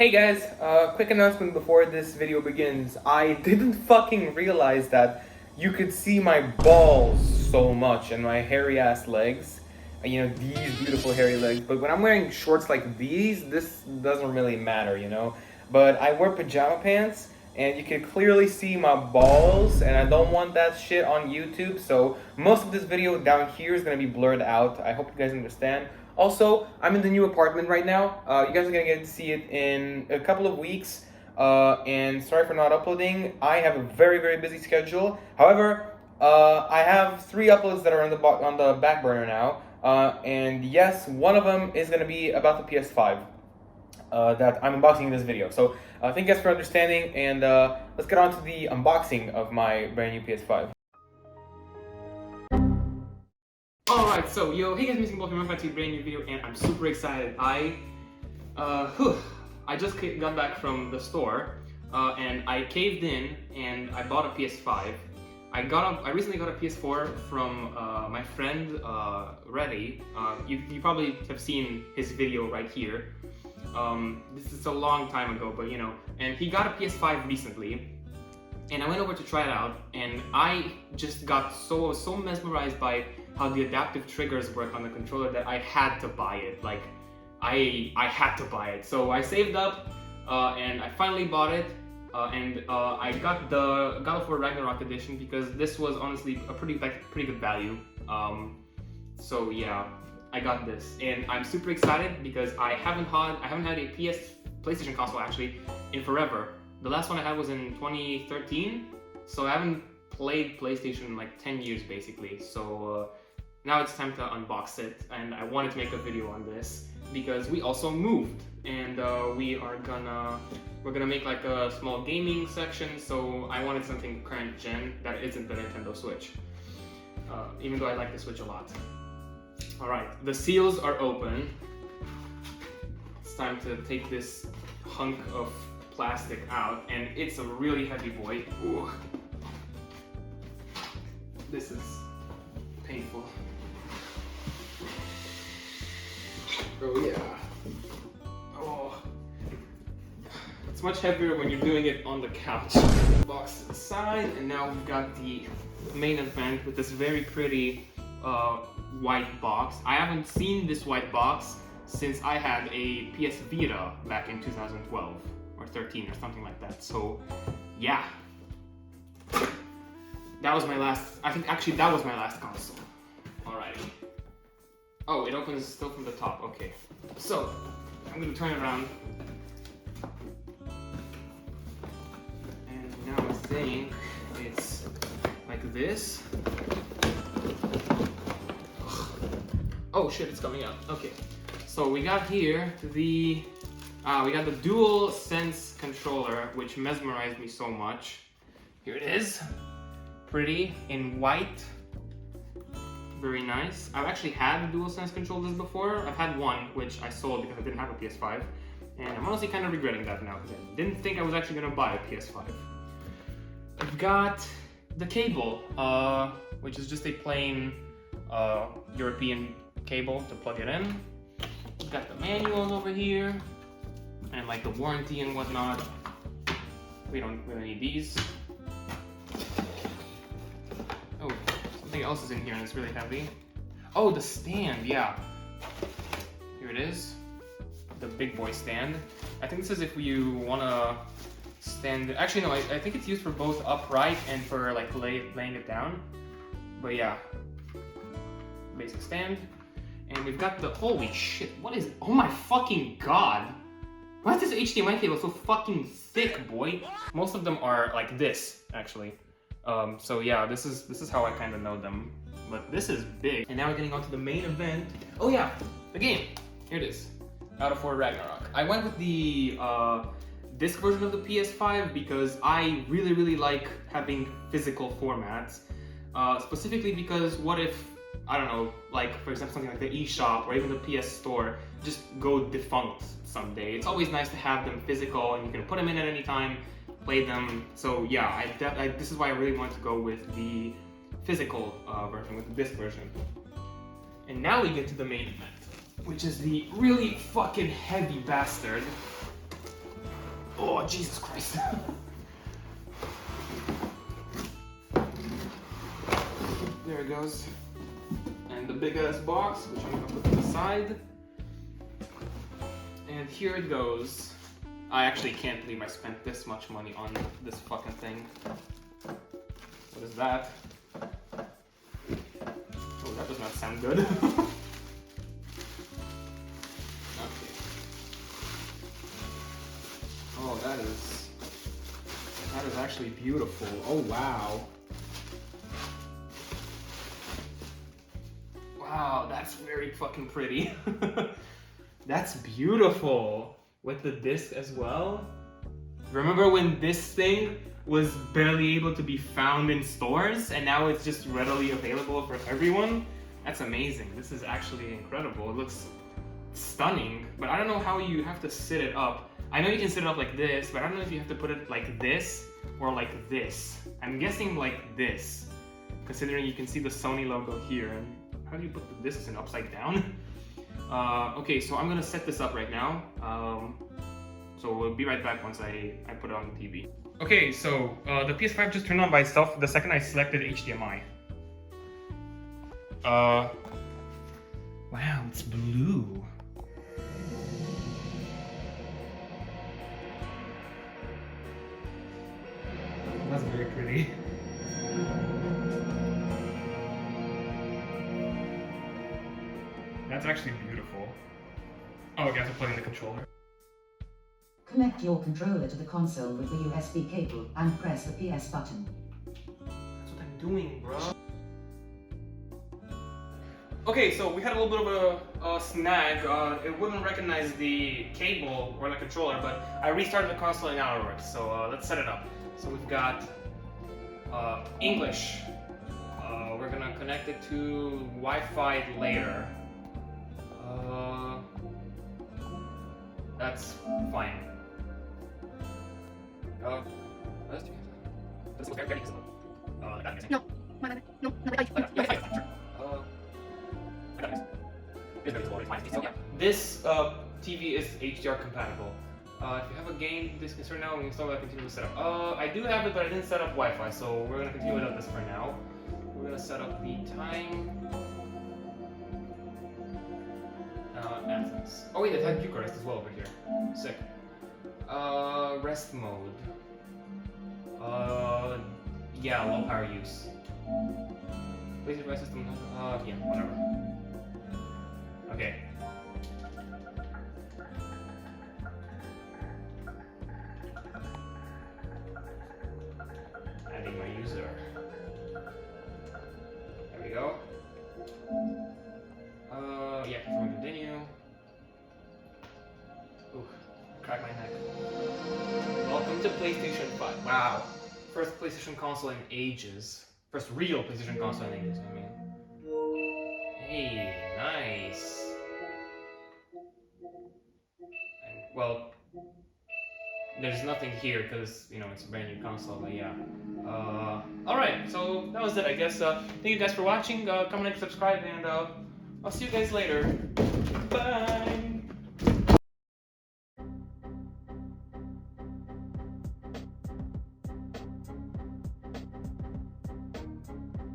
Hey guys, quick announcement before this video begins. I didn't fucking realize that you could see my balls so much and my hairy ass legs. You know, these beautiful hairy legs. But when I'm wearing shorts like these, this doesn't really matter, you know? But I wear pajama pants and you can clearly see my balls and I don't want that shit on YouTube. So most of this video down here is gonna be blurred out. I hope you guys understand. Also, I'm in the new apartment right now. You guys are gonna get to see it in a couple of weeks. And sorry for not uploading. I have a very busy schedule. However, I have 3 uploads that are on the back burner now. And yes, one of them is gonna be about the PS5 that I'm unboxing in this video. So thank you guys for understanding, and let's get on to the unboxing of my brand new PS5. Alright, so hey guys, missing welcome back to a brand new video, and I'm super excited. I just got back from the store, and I caved in and I bought a PS5. I recently got a PS4 from my friend Reddy. You probably have seen his video right here. This is a long time ago, but you know, and he got a PS5 recently. And I went over to try it out, and I just got so mesmerized by how the adaptive triggers work on the controller that I had to buy it. Like, I had to buy it. So I saved up, and I finally bought it, and I got the God of War Ragnarok edition because this was honestly a pretty good value. So yeah, I got this, and I'm super excited because I haven't had a PlayStation console actually in forever. The last one I had was in 2013, so I haven't played PlayStation in like 10 years basically. So now it's time to unbox it, and I wanted to make a video on this because we also moved, and we're gonna make like a small gaming section. So I wanted something current gen that isn't the Nintendo Switch, even though I like the Switch a lot. All right, the seals are open. It's time to take this hunk of plastic out, and it's a really heavy boy. Ooh. This is painful. Oh yeah. Oh. It's much heavier when you're doing it on the couch. Box to the side, and now we've got the main event with this very pretty white box. I haven't seen this white box since I had a PS Vita back in 2012 or 13 or something like that. So yeah, that was my last, I think actually that was my last console. Alrighty. Oh, it opens still from the top. Okay, so I'm gonna turn it around, and now I think it's like this. Oh shit, it's coming out. Okay, so we got here we got the Dual Sense controller, which mesmerized me so much. Here it is, pretty in white, very nice. I've actually had Dual Sense controllers before. I've had one which I sold because I didn't have a PS5, and I'm honestly kind of regretting that now because I didn't think I was actually gonna buy a PS5. I've got the cable, which is just a plain European cable to plug it in. We've got the manuals over here, and like the warranty and whatnot. We don't really need these. Oh, something else is in here and it's really heavy. Oh, the stand, yeah. Here it is, the big boy stand. I think this is if you wanna stand, actually no, I think it's used for both upright and for like laying it down. But yeah, basic stand. And we've got the, holy shit, what is it? Oh my fucking god! Why is this HDMI cable so fucking thick, boy? Most of them are like this, actually. So yeah, this is how I kind of know them. But this is big. And now we're getting on to the main event. Oh yeah, the game. Here it is, God of War Ragnarok. I went with the disc version of the PS5 because I really like having physical formats. Specifically because what if, I don't know, like for example something like the eShop or even the PS Store just go defunct someday. It's always nice to have them physical and you can put them in at any time, play them. So yeah, this is why I really wanted to go with the physical version, with the disc version. And now we get to the main event, which is the really fucking heavy bastard. Oh, Jesus Christ. There it goes. And the big ass box, which I'm gonna put to the side. And here it goes. I actually can't believe I spent this much money on this fucking thing. What is that? Oh, that does not sound good. Okay. Oh, that is actually beautiful. Oh, wow. Wow, that's very fucking pretty. That's beautiful. With the disc as well. Remember when this thing was barely able to be found in stores and now it's just readily available for everyone? That's amazing. This is actually incredible. It looks stunning, but I don't know how you have to sit it up. I know you can set it up like this, but I don't know if you have to put it like this or like this. I'm guessing like this, considering you can see the Sony logo here. And how do you put the discs in upside down? Okay, so I'm gonna set this up right now. So we'll be right back once I put it on the TV. Okay, so the PS5 just turned on by itself the second I selected HDMI. Wow, it's blue. That's very pretty. That's actually beautiful. Oh, you have to plug in the controller. Connect your controller to the console with the USB cable and press the PS button. That's what I'm doing, bro. Okay, so we had a little bit of a snag. It wouldn't recognize the cable or the controller, but I restarted the console and now it works. So let's set it up. So we've got English. We're gonna connect it to Wi-Fi later. That's fine. This TV is HDR compatible. If you have a game this concern now, we can install that continue to set up. I do have it, but I didn't set up Wi-Fi, so we're gonna continue without this for now. We're gonna set up the time. Athens. Oh wait, it had Bucharest as well over here. Sick. Rest mode. Yeah, low power use. PlayStation 5 system. Yeah, whatever. Okay. Adding my user. There we go. Yeah, confirm continue. Ooh, crack my neck. Welcome to PlayStation 5. Wow. First PlayStation console in ages. First real PlayStation console in ages, I mean. Hey, nice. And, well, there's nothing here because, you know, it's a brand new console, but yeah. Alright, so that was it, I guess. Thank you guys for watching. Comment and subscribe, and I'll see you guys later. Bye!